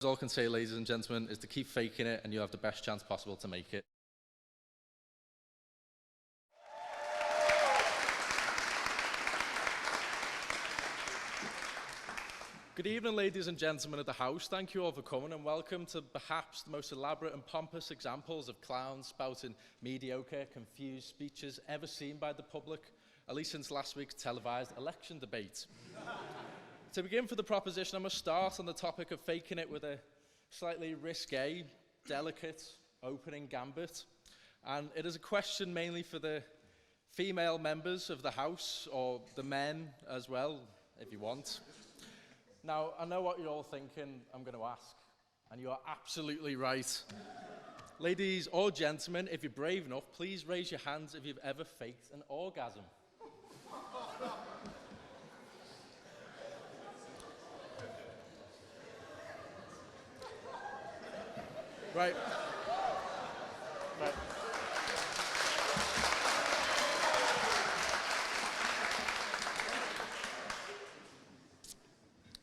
All I can say, ladies and gentlemen, is to keep faking it and you'll have the best chance possible to make it. Good evening, ladies and gentlemen of the House. Thank you all for coming and welcome to perhaps the most elaborate and pompous examples of clowns spouting mediocre, confused speeches ever seen by the public, at least since last week's televised election debate. To begin for the proposition, I must start on the topic of faking it with a slightly risque, delicate opening gambit. And it is a question mainly for the female members of the House, or the men as well, if you want. Now, I know what you're all thinking I'm going to ask, and you are absolutely right. Ladies or gentlemen, if you're brave enough, please raise your hands if you've ever faked an orgasm. Right.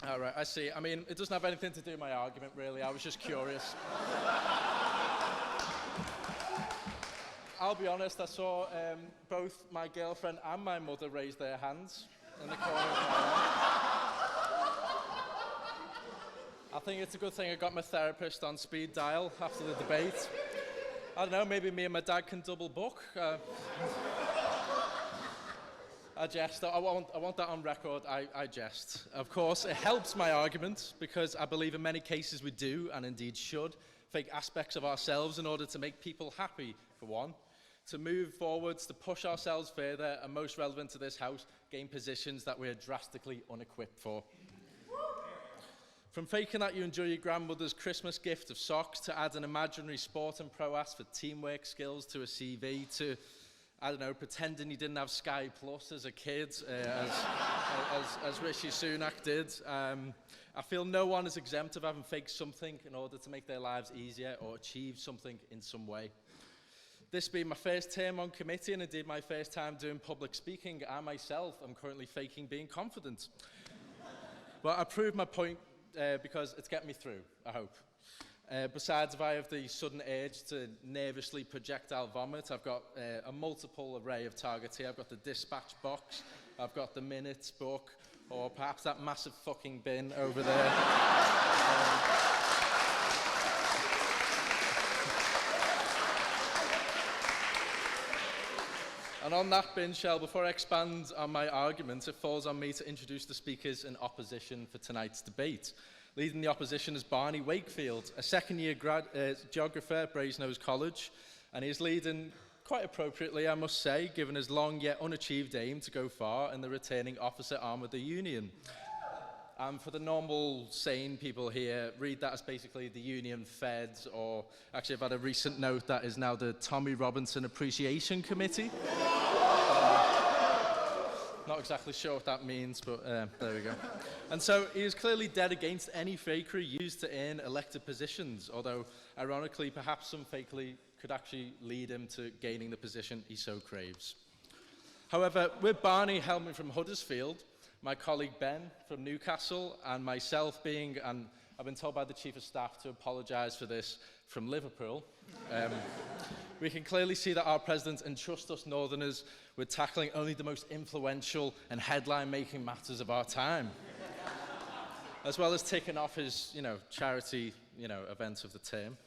All right, I see. I mean, it doesn't have anything to do with my argument, really. I was just curious. I'll be honest, I saw both my girlfriend and my mother raise their hands in the corner of my eye. I think it's a good thing I got my therapist on speed dial after the debate. I don't know, maybe me and my dad can double book. I jest. I want that on record. I jest. Of course, it helps my argument because I believe in many cases we do, and indeed should, fake aspects of ourselves in order to make people happy, for one, to move forwards, to push ourselves further, and most relevant to this House, gain positions that we are drastically unequipped for. From faking that you enjoy your grandmother's Christmas gift of socks, to add an imaginary sport and prowess for teamwork skills to a CV, to I don't know, pretending you didn't have Sky Plus as a kid, as Rishi Sunak did. I feel no one is exempt of having faked something in order to make their lives easier or achieve something in some way. This being my first term on committee and indeed my first time doing public speaking, I myself am currently faking being confident. But I proved my point because it's getting me through, I hope. Besides, if I have the sudden urge to nervously projectile vomit, I've got a multiple array of targets here. I've got the dispatch box, I've got the minutes book, or perhaps that massive fucking bin over there. And on that bin shell, before I expand on my argument, it falls on me to introduce the speakers in opposition for tonight's debate. Leading the opposition is Barney Wakefield, a second-year geographer at Brasenose College, and he's leading quite appropriately, I must say, given his long yet unachieved aim to go far in the returning officer arm of the union. And for the normal, sane people here, read that as basically the Union Feds, or actually I've had a recent note that is now the Tommy Robinson Appreciation Committee. Not exactly sure what that means, but there we go. And so he is clearly dead against any fakery used to earn elected positions, although ironically perhaps some fakery could actually lead him to gaining the position he so craves. However, with Barney helming from Huddersfield, my colleague Ben from Newcastle, and myself being, and I've been told by the Chief of Staff to apologise for this, from Liverpool, we can clearly see that our President entrusts us Northerners with tackling only the most influential and headline-making matters of our time, as well as ticking off his, charity, events of the term.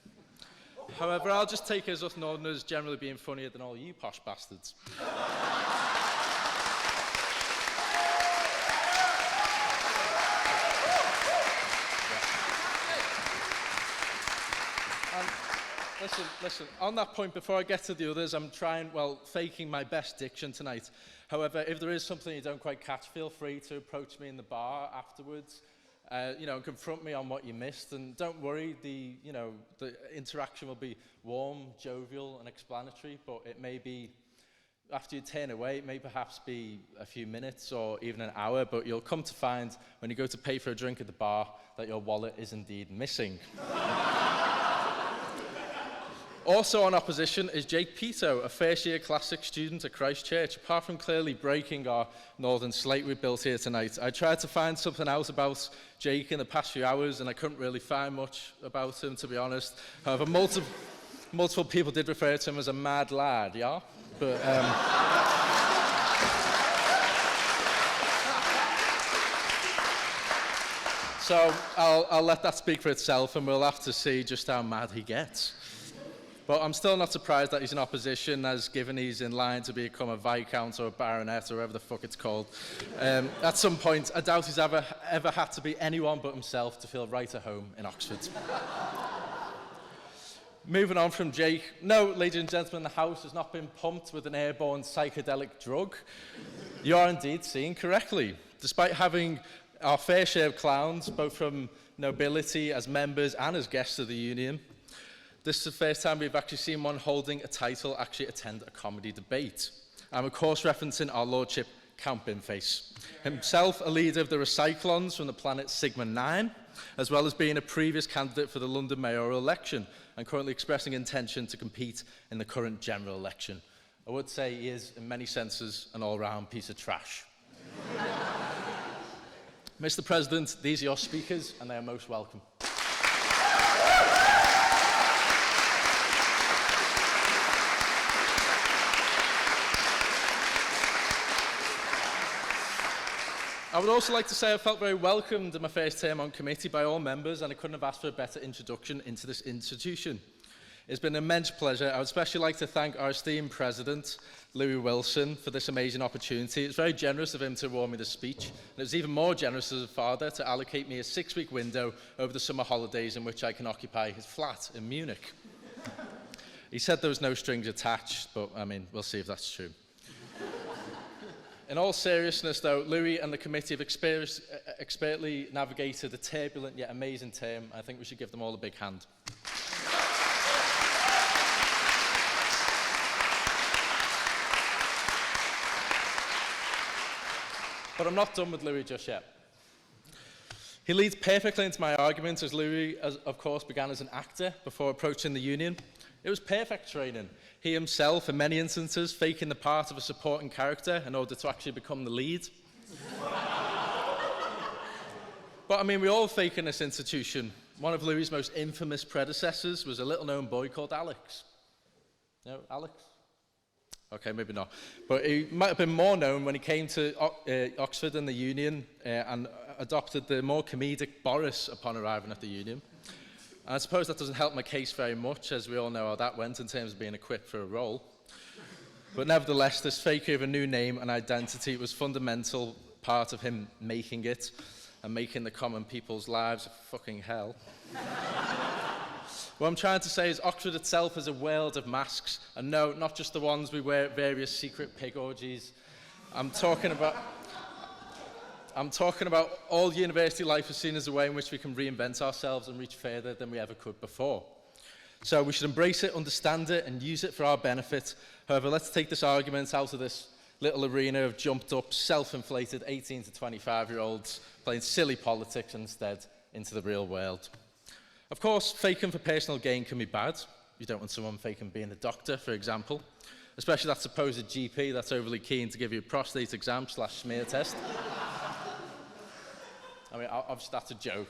However, I'll just take as us Northerners generally being funnier than all you posh bastards. Listen, on that point, before I get to the others, I'm faking my best diction tonight. However, if there is something you don't quite catch, feel free to approach me in the bar afterwards, and confront me on what you missed. And don't worry, the interaction will be warm, jovial, and explanatory, but it may be, after you turn away, it may perhaps be a few minutes or even an hour, but you'll come to find when you go to pay for a drink at the bar that your wallet is indeed missing. Also on opposition is Jake Pito, a first-year Class 6 student at Christ Church. Apart from clearly breaking our northern slate we built here tonight, I tried to find something out about Jake in the past few hours, and I couldn't really find much about him, to be honest. However, multiple people did refer to him as a mad lad, yeah? But, so I'll let that speak for itself, and we'll have to see just how mad he gets. But I'm still not surprised that he's in opposition, as given he's in line to become a Viscount or a Baronet or whatever the fuck it's called. At some point, I doubt he's ever had to be anyone but himself to feel right at home in Oxford. Moving on from Jake. No, ladies and gentlemen, the house has not been pumped with an airborne psychedelic drug. You are indeed seeing correctly. Despite having our fair share of clowns, both from nobility as members and as guests of the union, this is the first time we've actually seen one holding a title actually attend a comedy debate. I'm of course referencing our Lordship Count Binface, himself a leader of the Recyclons from the planet Sigma 9, as well as being a previous candidate for the London mayoral election and currently expressing intention to compete in the current general election. I would say he is, in many senses, an all-round piece of trash. Mr. President, these are your speakers, and they are most welcome. I would also like to say I felt very welcomed in my first term on committee by all members, and I couldn't have asked for a better introduction into this institution. It's been an immense pleasure. I would especially like to thank our esteemed President, Louis Wilson, for this amazing opportunity. It's very generous of him to award me the speech, and it was even more generous as a father to allocate me a 6-week window over the summer holidays in which I can occupy his flat in Munich. He said there was no strings attached, but I mean, we'll see if that's true. In all seriousness, though, Louis and the committee have expertly navigated a turbulent yet amazing term. I think we should give them all a big hand. But I'm not done with Louis just yet. He leads perfectly into my argument, as Louis, of course, began as an actor before approaching the union. It was perfect training. He himself, in many instances, faking the part of a supporting character in order to actually become the lead. But I mean, we all fake in this institution. One of Louis' most infamous predecessors was a little-known boy called Alex. No, Alex? Okay, maybe not. But he might have been more known when he came to Oxford and the Union and adopted the more comedic Boris upon arriving at the Union. And I suppose that doesn't help my case very much, as we all know how that went in terms of being equipped for a role. But nevertheless, this fake of a new name and identity was fundamental part of him making it and making the common people's lives a fucking hell. What I'm trying to say is Oxford itself is a world of masks, and no, not just the ones we wear at various secret pig orgies. I'm talking about all university life is seen as a way in which we can reinvent ourselves and reach further than we ever could before. So we should embrace it, understand it, and use it for our benefit. However, let's take this argument out of this little arena of jumped up, self-inflated 18 to 25-year-olds playing silly politics and instead into the real world. Of course, faking for personal gain can be bad. You don't want someone faking being a doctor, for example, especially that supposed GP that's overly keen to give you a prostate exam / smear test. I mean, obviously that's a joke.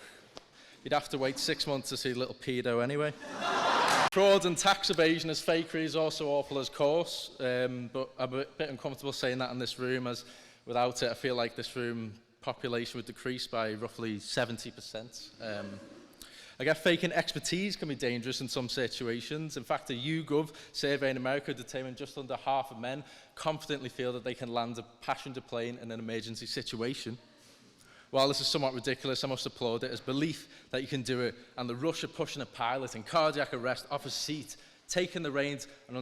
You'd have to wait 6 months to see little pedo anyway. Fraud and tax evasion as fakery is also awful, of course, but I'm a bit uncomfortable saying that in this room, as without it, I feel like this room population would decrease by roughly 70%. I guess faking expertise can be dangerous in some situations. In fact, a YouGov survey in America determined just under half of men confidently feel that they can land a passenger plane in an emergency situation. While this is somewhat ridiculous, I must applaud it as belief that you can do it, and the rush of pushing a pilot in cardiac arrest off a seat, taking the reins, and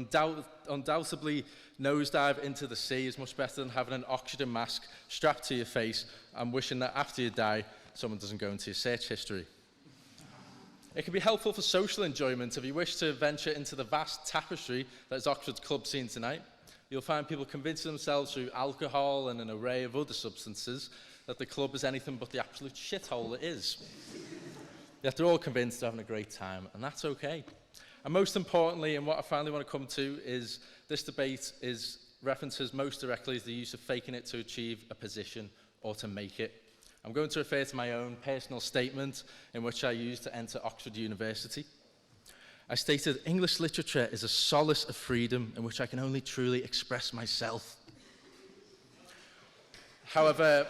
undoubtedly nosedive into the sea is much better than having an oxygen mask strapped to your face and wishing that after you die, someone doesn't go into your search history. It can be helpful for social enjoyment if you wish to venture into the vast tapestry that is Oxford's club scene tonight. You'll find people convincing themselves through alcohol and an array of other substances that the club is anything but the absolute shithole it is. Yet they're all convinced they're having a great time, and that's okay. And most importantly, and what I finally want to come to, is this debate references most directly the use of faking it to achieve a position or to make it. I'm going to refer to my own personal statement in which I used to enter Oxford University. I stated, English literature is a solace of freedom in which I can only truly express myself. However,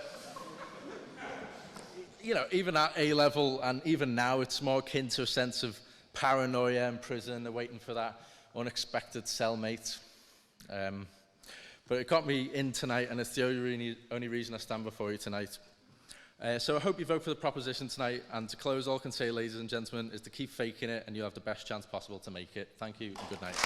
you know, even at A-level and even now, it's more akin to a sense of paranoia in prison, waiting for that unexpected cellmate. But it got me in tonight, and it's the only reason I stand before you tonight. So I hope you vote for the proposition tonight, and to close, all I can say, ladies and gentlemen, is to keep faking it, and you'll have the best chance possible to make it. Thank you, and good night.